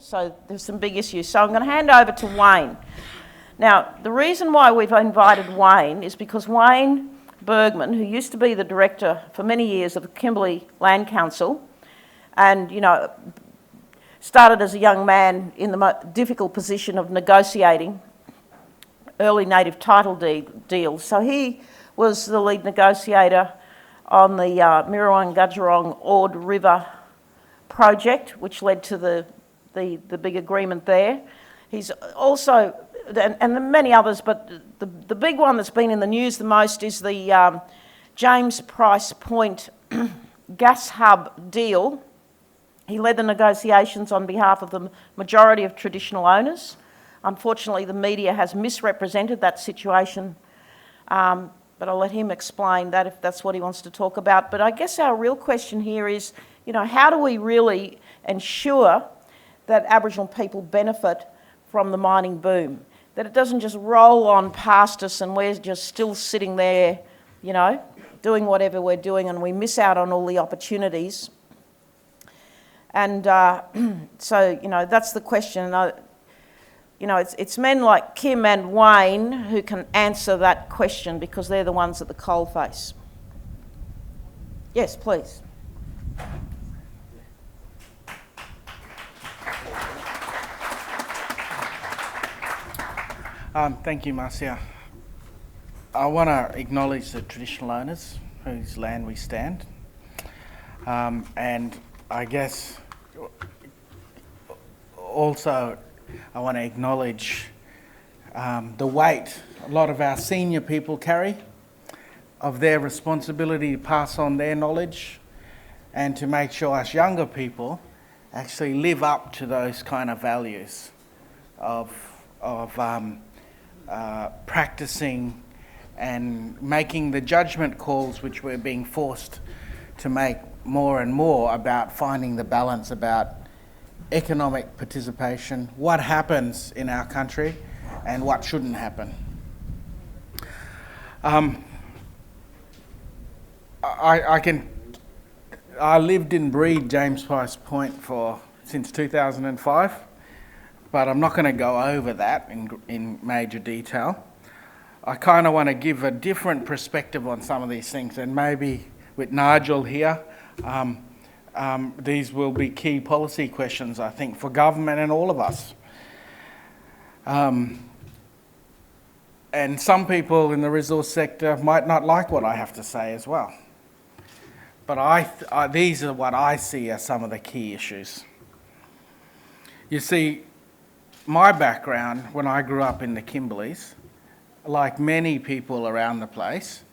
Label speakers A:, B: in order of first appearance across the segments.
A: So there's some big issues. So I'm going to hand over to Wayne. Now, the reason why we've invited Wayne is because Wayne Bergman, who used to be the director for many years of the Kimberley Land Council, and, started as a young man in the difficult position of negotiating early native title deals. So he was the lead negotiator on the Mirrawong-Gudgerong Ord River project, which led to the big agreement there. He's also, and many others, but the big one that's been in the news the most is the James Price Point gas hub deal. He led the negotiations on behalf of the majority of traditional owners. Unfortunately, the media has misrepresented that situation, but I'll let him explain that if that's what he wants to talk about. But I guess our real question here is, how do we really ensure that Aboriginal people benefit from the mining boom? That it doesn't just roll on past us and we're just still sitting there, doing whatever we're doing, and we miss out on all the opportunities. And so, that's the question. It's men like Kim and Wayne who can answer that question because they're the ones at the coalface. Yes, please.
B: Thank you, Marcia. I want to acknowledge the traditional owners whose land we stand. And I guess also I want to acknowledge the weight a lot of our senior people carry of their responsibility to pass on their knowledge and to make sure us younger people actually live up to those kind of values of practicing and making the judgment calls which we're being forced to make more and more about finding the balance about economic participation, what happens in our country and what shouldn't happen. I lived and breathed James Price Point since 2005, but I'm not going to go over that in major detail. I kind of want to give a different perspective on some of these things, and maybe with Nigel here, these will be key policy questions, I think, for government and all of us. And some people in the resource sector might not like what I have to say as well. But these are what I see as some of the key issues. You see, my background, when I grew up in the Kimberleys, like many people around the place,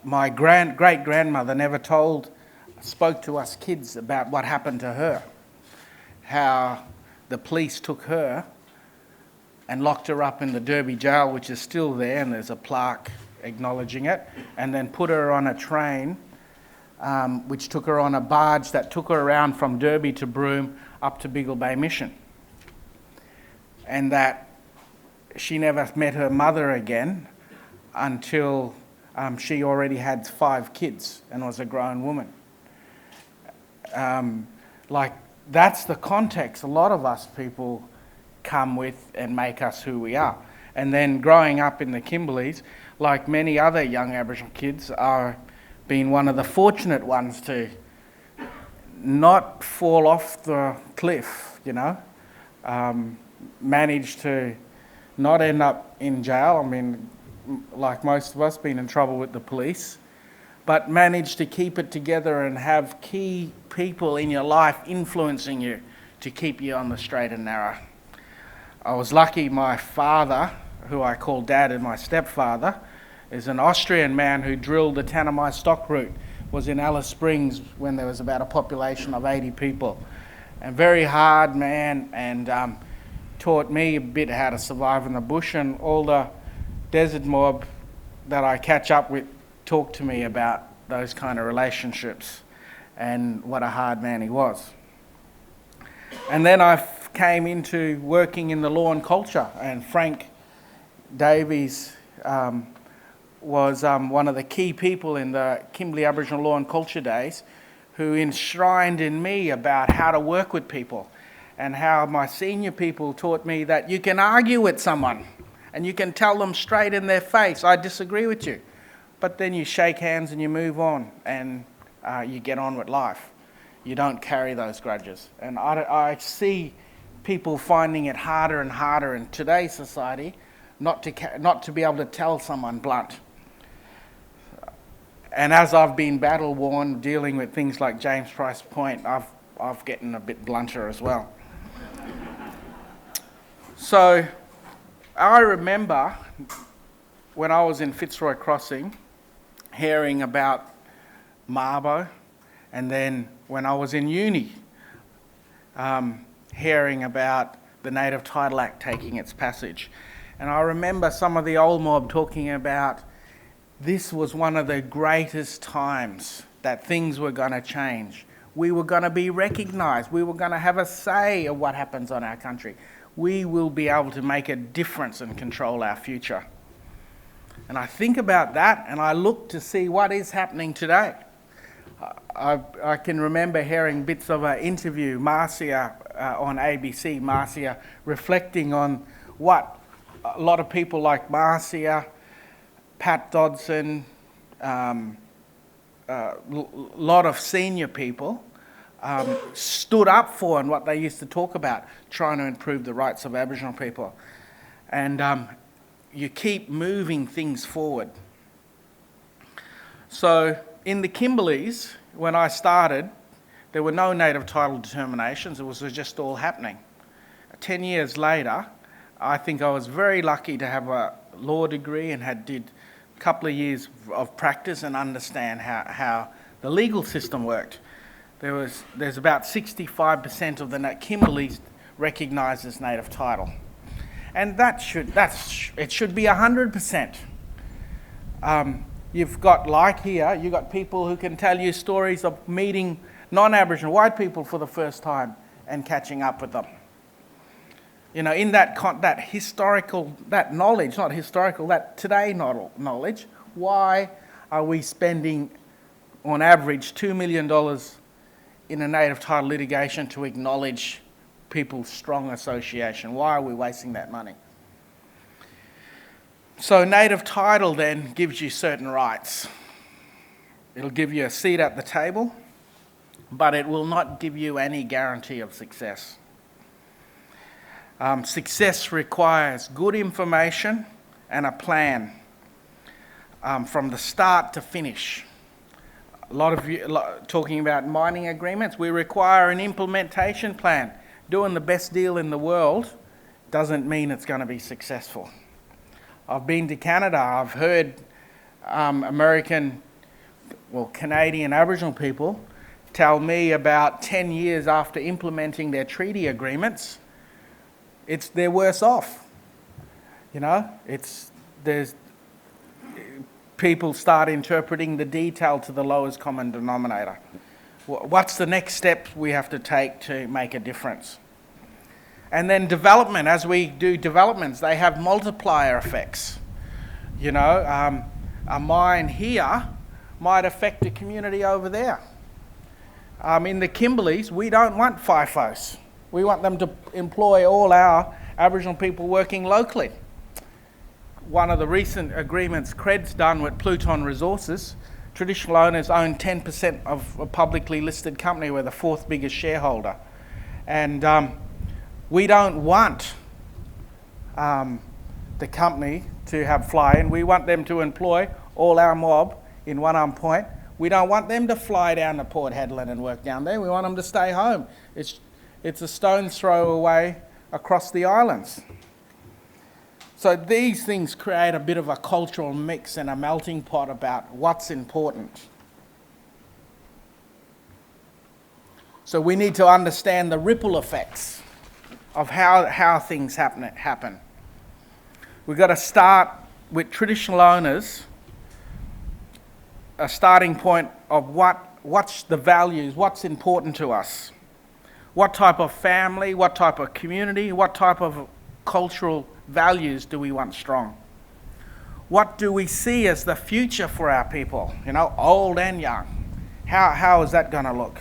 B: my great-grandmother never spoke to us kids about what happened to her, how the police took her and locked her up in the Derby jail, which is still there, and there's a plaque acknowledging it, and then put her on a train, which took her on a barge that took her around from Derby to Broome up to Biggle Bay Mission. And that she never met her mother again until she already had 5 kids and was a grown woman. That's the context a lot of us people come with and make us who we are. And then growing up in the Kimberleys, like many other young Aboriginal kids, are being one of the fortunate ones to not fall off the cliff, managed to not end up in jail. I mean, like most of us, been in trouble with the police, but managed to keep it together and have key people in your life influencing you to keep you on the straight and narrow. I was lucky my father, who I call Dad, and my stepfather, is an Austrian man who drilled the Tanami stock route, was in Alice Springs when there was about a population of 80 people. And very hard man, and taught me a bit how to survive in the bush, and all the desert mob that I catch up with talk to me about those kind of relationships and what a hard man he was. And then I came into working in the law and culture, and Frank Davies was one of the key people in the Kimberley Aboriginal Law and Culture Days who enshrined in me about how to work with people, and how my senior people taught me that you can argue with someone and you can tell them straight in their face, I disagree with you. But then you shake hands and you move on, and you get on with life. You don't carry those grudges. And I see people finding it harder and harder in today's society not to be able to tell someone blunt. And as I've been battle-worn dealing with things like James Price Point, I've gotten a bit blunter as well. So I remember when I was in Fitzroy Crossing hearing about Mabo, and then when I was in uni hearing about the Native Title Act taking its passage. And I remember some of the old mob talking about this was one of the greatest times that things were going to change. We were going to be recognised. We were going to have a say of what happens on our country. We will be able to make a difference and control our future. And I think about that, and I look to see what is happening today. I can remember hearing bits of an interview, Marcia on ABC, Marcia reflecting on what a lot of people like Marcia, Pat Dodson, lot of senior people stood up for, and what they used to talk about, trying to improve the rights of Aboriginal people. And you keep moving things forward. So in the Kimberleys, when I started, there were no native title determinations. It was just all happening. 10 years later, I think I was very lucky to have a law degree and did a couple of years of practice and understand how the legal system worked. There's about 65% of the Kimberleys recognised as native title. And it should be 100%. You've got, like here, you've got people who can tell you stories of meeting non-Aboriginal white people for the first time and catching up with them. You know, in that historical, that knowledge, not historical, that today knowledge, why are we spending, on average, $2 million in a native title litigation to acknowledge people's strong association? Why are we wasting that money? So native title then gives you certain rights. It'll give you a seat at the table, but it will not give you any guarantee of success. Success requires good information and a plan from the start to finish. A lot of you talking about mining agreements. We require an implementation plan. Doing the best deal in the world doesn't mean it's going to be successful. I've been to Canada. I've heard Canadian Aboriginal people tell me about 10 years after implementing their treaty agreements, they're worse off. You know, people start interpreting the detail to the lowest common denominator. What's the next step we have to take to make a difference? And then development, as we do developments, they have multiplier effects. You know, a mine here might affect a community over there. In the Kimberleys, we don't want FIFOs. We want them to employ all our Aboriginal people working locally. One of the recent agreements Cred's done with Pluton Resources, traditional owners own 10% of a publicly listed company. We're the fourth biggest shareholder. And we don't want the company to have fly-in. We want them to employ all our mob in One Arm Point. We don't want them to fly down to Port Hedland and work down there. We want them to stay home. It's a stone's throw away across the islands. So these things create a bit of a cultural mix and a melting pot about what's important. So we need to understand the ripple effects of how things happen. We've got to start with traditional owners, a starting point of what's the values, what's important to us. What type of family, what type of community, what type of cultural values do we want strong? What do we see as the future for our people, you know, old and young? How is that going to look?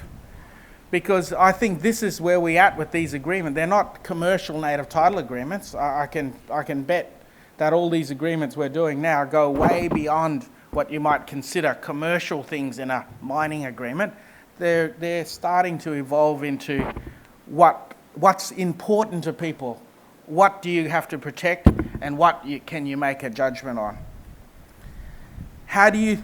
B: Because I think this is where we're at with these agreements. They're not commercial native title agreements. I can bet that all these agreements we're doing now go way beyond what you might consider commercial things in a mining agreement. They're starting to evolve into what's important to people. What do you have to protect, and can you make a judgment on? How do you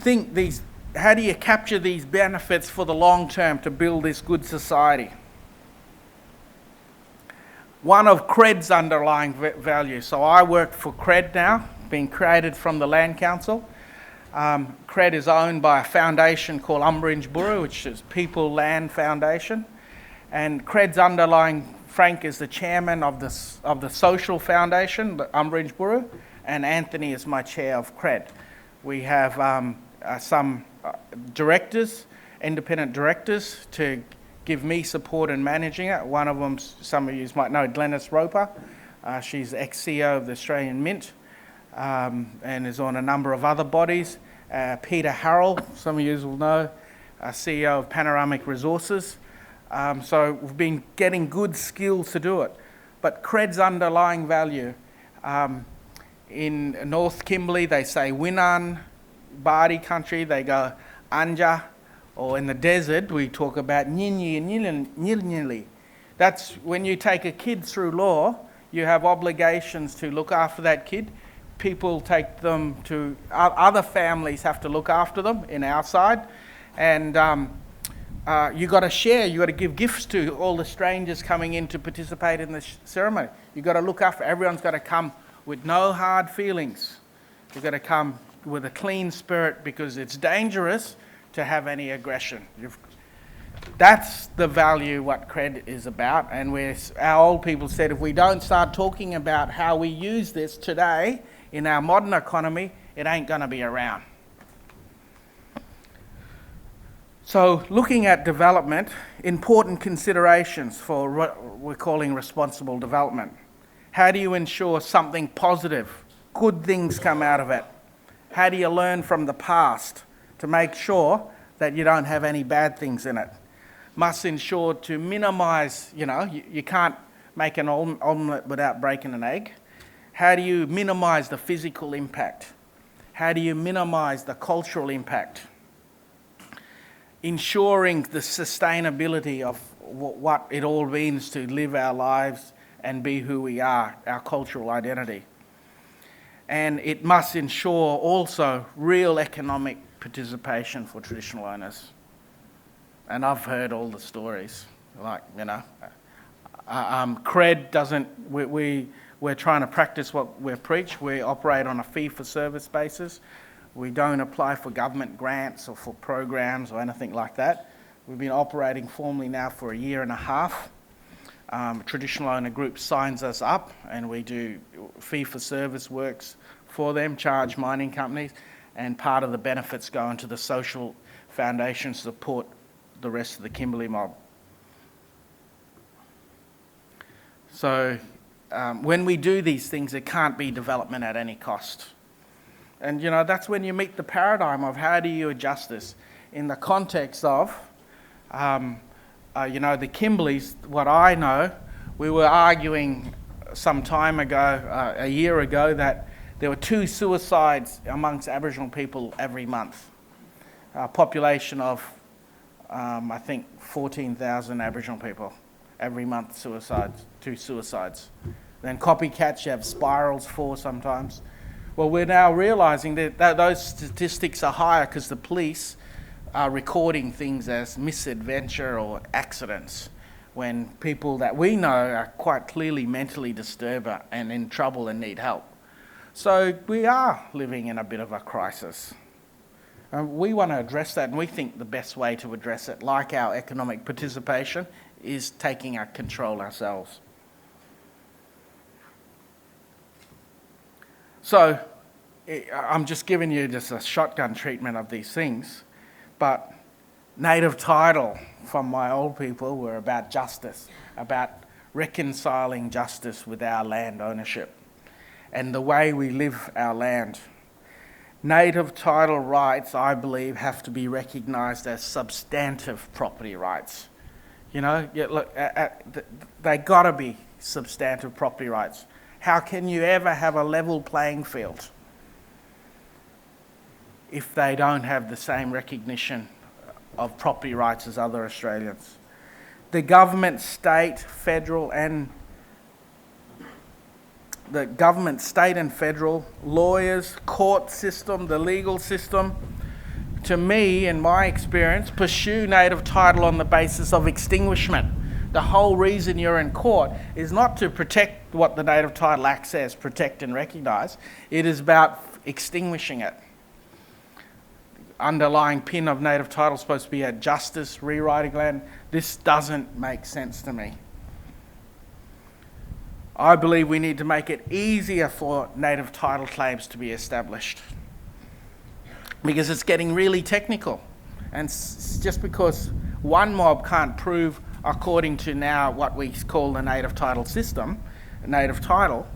B: capture these benefits for the long term to build this good society? One of CRED's underlying values. So I work for CRED now, being created from the Land Council. CRED is owned by a foundation called Umbridge Buru, which is People Land Foundation. And CRED's underlying, Frank is the chairman of the social foundation, the Umbridge Buru, and Anthony is my chair of CRED. We have some directors, independent directors, to give me support in managing it. One of them, some of you might know, Glenys Roper. She's ex-CEO of the Australian Mint and is on a number of other bodies. Peter Harrell, some of you will know, CEO of Panoramic Resources. So we've been getting good skills to do it. But CRED's underlying value, in North Kimberley they say Winan, Bardi country they go Anja, or in the desert we talk about Nyinyi and Nyilnyili. That's when you take a kid through law, you have obligations to look after that kid. People take them to, other families have to look after them in our side, and you got to share, you got to give gifts to all the strangers coming in to participate in the ceremony. You got to look after, everyone's got to come with no hard feelings. You've got to come with a clean spirit because it's dangerous to have any aggression. That's the value what CRED is about, and our old people said if we don't start talking about how we use this today in our modern economy, it ain't going to be around. So looking at development, important considerations for what we're calling responsible development. How do you ensure something positive, good things come out of it? How do you learn from the past to make sure that you don't have any bad things in it? Must ensure to minimise, you can't make an omelette without breaking an egg. How do you minimise the physical impact? How do you minimise the cultural impact? Ensuring the sustainability of what it all means to live our lives and be who we are, our cultural identity. And it must ensure also real economic participation for traditional owners. And I've heard all the stories, CRED doesn't, we're trying to practice what we preach. We operate on a fee-for-service basis. We don't apply for government grants or for programs or anything like that. We've been operating formally now for a year and a half. Traditional owner group signs us up and we do fee-for-service works for them, charge mining companies, and part of the benefits go into the social foundation to support the rest of the Kimberley mob. So when we do these things, it can't be development at any cost. And that's when you meet the paradigm of how do you adjust this in the context of the Kimberleys. What I know, we were arguing some time ago, a year ago, that there were 2 suicides amongst Aboriginal people every month. A population of, I think, 14,000 Aboriginal people every month, 2 suicides. Then copycats, you have spirals for sometimes. Well, we're now realising that those statistics are higher because the police are recording things as misadventure or accidents when people that we know are quite clearly mentally disturbed and in trouble and need help. So we are living in a bit of a crisis. We want to address that, and we think the best way to address it, like our economic participation, is taking our control ourselves. So I'm just giving you just a shotgun treatment of these things, but native title from my old people were about justice, about reconciling justice with our land ownership and the way we live our land. native title rights, I believe, have to be recognised as substantive property rights. You know, look, they got to be substantive property rights. How can you ever have a level playing field if they don't have the same recognition of property rights as other Australians? The government, state, federal and lawyers, court system, the legal system, to me, in my experience, pursue native title on the basis of extinguishment. The whole reason you're in court is not to protect what the Native Title Act says, protect and recognise. It is about extinguishing it. Underlying pin of native title is supposed to be a justice, rewriting land. This doesn't make sense to me. I believe we need to make it easier for native title claims to be established, because it's getting really technical. And just because one mob can't prove, according to now what we call the native title system, native title,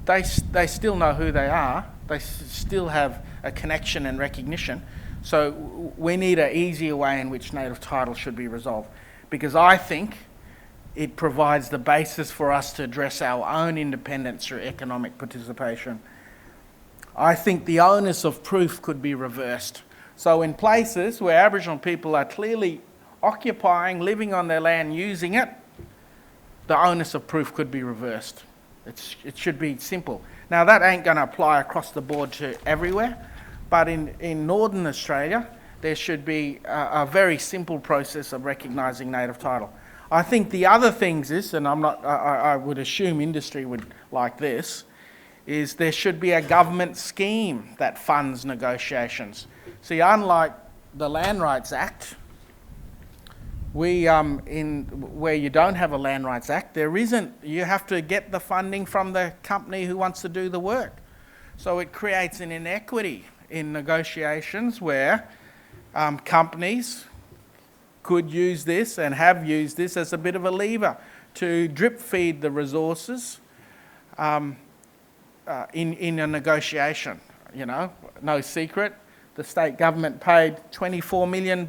B: they still know who they are. They still have a connection and recognition. So we need an easier way in which native title should be resolved, because I think it provides the basis for us to address our own independence through economic participation. I think the onus of proof could be reversed. So in places where Aboriginal people are clearly occupying, living on their land, using it, the onus of proof could be reversed. It should be simple. Now that ain't going to apply across the board to everywhere, but in Northern Australia, there should be a very simple process of recognising native title. I think the other things is, and I would assume industry would like this, is there should be a government scheme that funds negotiations. See, unlike the Land Rights Act, where you don't have a Land Rights Act, you have to get the funding from the company who wants to do the work. So it creates an inequity in negotiations where companies could use this and have used this as a bit of a lever to drip feed the resources in a negotiation. You know, no secret, the state government paid $24 million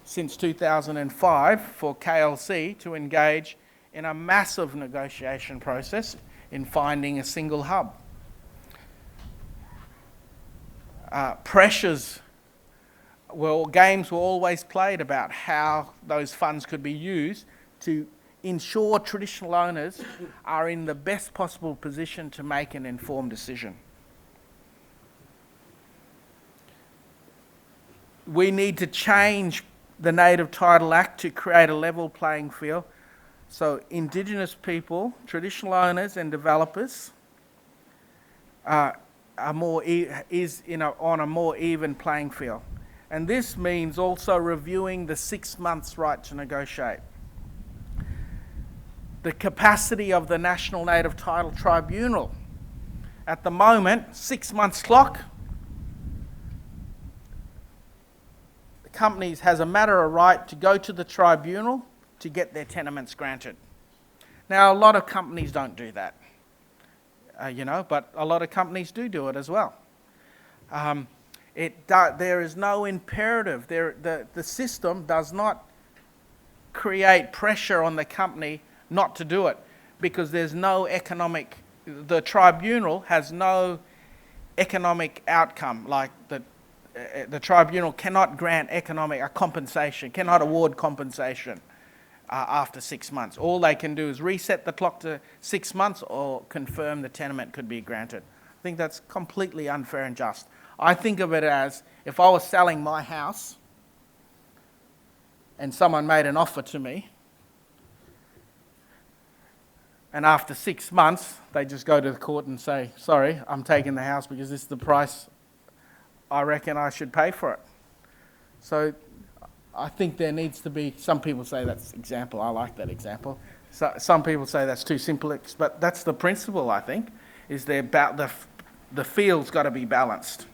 B: since 2005 for KLC to engage in a massive negotiation process in finding a single hub. Games were always played about how those funds could be used to ensure traditional owners are in the best possible position to make an informed decision. We need to change the Native Title Act to create a level playing field so Indigenous people, traditional owners and developers are on a more even playing field. And this means also reviewing the 6 months right to negotiate. The capacity of the National Native Title Tribunal. At the moment, 6 months clock. The companies has a matter of right to go to the tribunal to get their tenements granted. Now, a lot of companies don't do that, but a lot of companies do it as well. There is no imperative. The system does not create pressure on the company not to do it, because there's no economic, the tribunal has no economic outcome. Like the tribunal cannot grant compensation, cannot award compensation after 6 months. All they can do is reset the clock to 6 months or confirm the tenement could be granted. I think that's completely unfair and just. I think of it as if I was selling my house and someone made an offer to me, and after 6 months they just go to the court and say, sorry, I'm taking the house because this is the price I reckon I should pay for it. So I think there needs to be, some people say that's example, I like that example. So, some people say that's too simple, but that's the principle, I think, is the field's got to be balanced.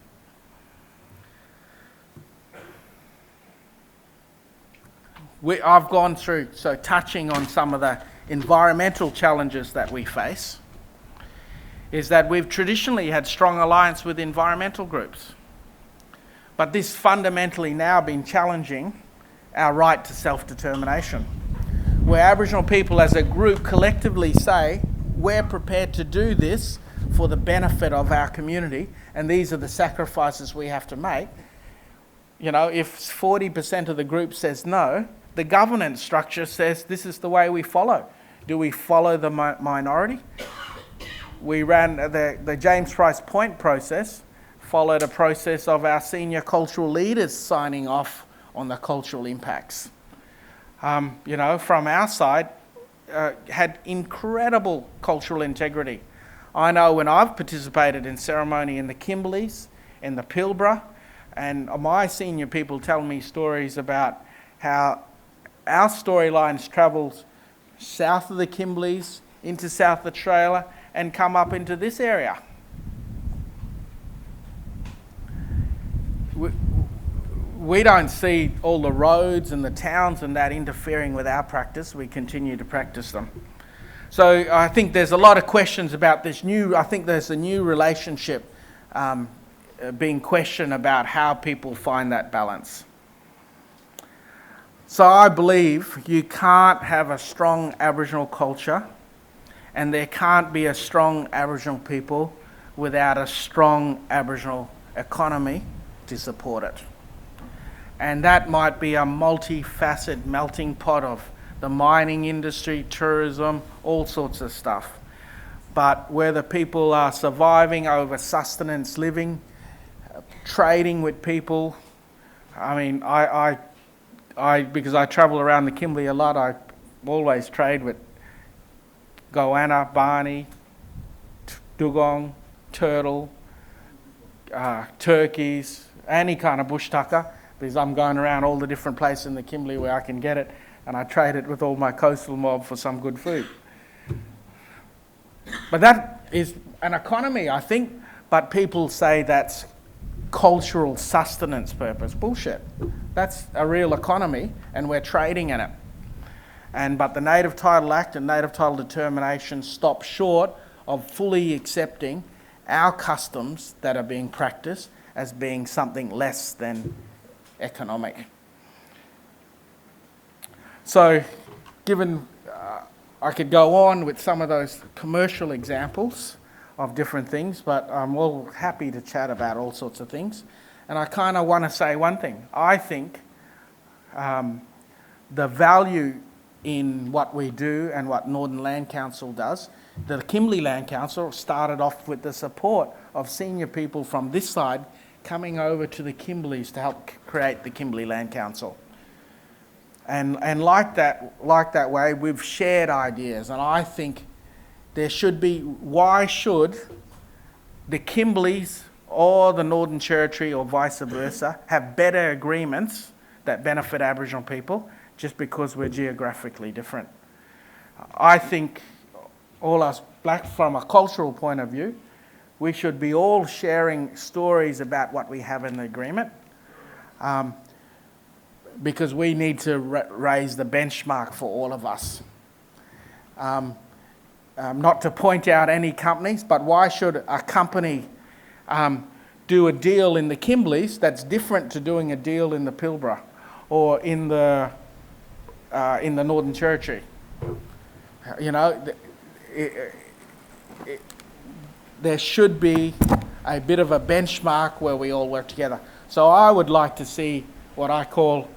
B: I've gone through, touching on some of the environmental challenges that we face. is that we've traditionally had strong alliance with environmental groups. But this fundamentally now been challenging our right to self-determination, where Aboriginal people as a group collectively say, we're prepared to do this for the benefit of our community, and these are the sacrifices we have to make. You know, if 40% of the group says no, the governance structure says this is the way we follow. Do we follow the minority? We ran the James Price Point process, followed a process of our senior cultural leaders signing off on the cultural impacts. You know, from our side, had incredible cultural integrity. I know when I've participated in ceremony in the Kimberleys, in the Pilbara, and my senior people tell me stories about how our storylines travels south of the Kimberleys, into South Australia, and come up into this area. We don't see all the roads and the towns and that interfering with our practice. We continue to practice them. So I think there's a lot of questions about this I think there's a new relationship being questioned about how people find that balance. So I believe you can't have a strong Aboriginal culture and there can't be a strong Aboriginal people without a strong Aboriginal economy to support it. And that might be a multifaceted melting pot of the mining industry, tourism, all sorts of stuff. But whether people are surviving over sustenance living, trading with people, I mean, because I travel around the Kimberley a lot, I always trade with goanna, barney, dugong, turtle, turkeys, any kind of bush tucker, because I'm going around all the different places in the Kimberley where I can get it, and I trade it with all my coastal mob for some good food. But that is an economy, I think, but people say that's cultural sustenance purpose. Bullshit. That's a real economy, and we're trading in it. But the Native Title Act and Native Title Determination stop short of fully accepting our customs that are being practiced as being something less than economic. So, given I could go on with some of those commercial examples of different things, but I'm all happy to chat about all sorts of things. And I kind of want to say one thing. I think the value in what we do and what Northern Land Council does, the Kimberley Land Council started off with the support of senior people from this side coming over to the Kimberleys to help create the Kimberley Land Council. And like that way, we've shared ideas, and I think there should be, why should the Kimberleys or the Northern Territory or vice versa have better agreements that benefit Aboriginal people just because we're geographically different? I think all us black, from a cultural point of view, we should be all sharing stories about what we have in the agreement. Because we need to raise the benchmark for all of us. Not to point out any companies, but why should a company do a deal in the Kimberleys that's different to doing a deal in the Pilbara or in the Northern Territory? You know, there should be a bit of a benchmark where we all work together. So I would like to see what I call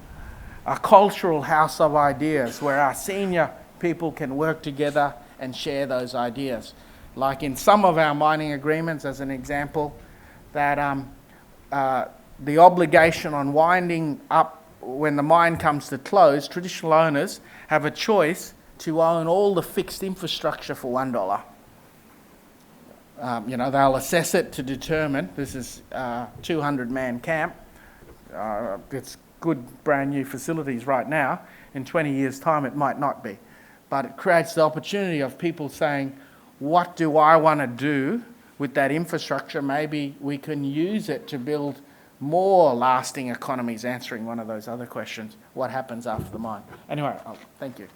B: a cultural house of ideas where our senior people can work together and share those ideas. Like in some of our mining agreements, as an example, that the obligation on winding up when the mine comes to close, traditional owners have a choice to own all the fixed infrastructure for $1. You know, they'll assess it to determine, this is a 200-man camp. It's good brand new facilities right now. In 20 years' time it might not be. But it creates the opportunity of people saying, what do I want to do with that infrastructure? Maybe we can use it to build more lasting economies, answering one of those other questions. What happens after the mine? Anyway, thank you.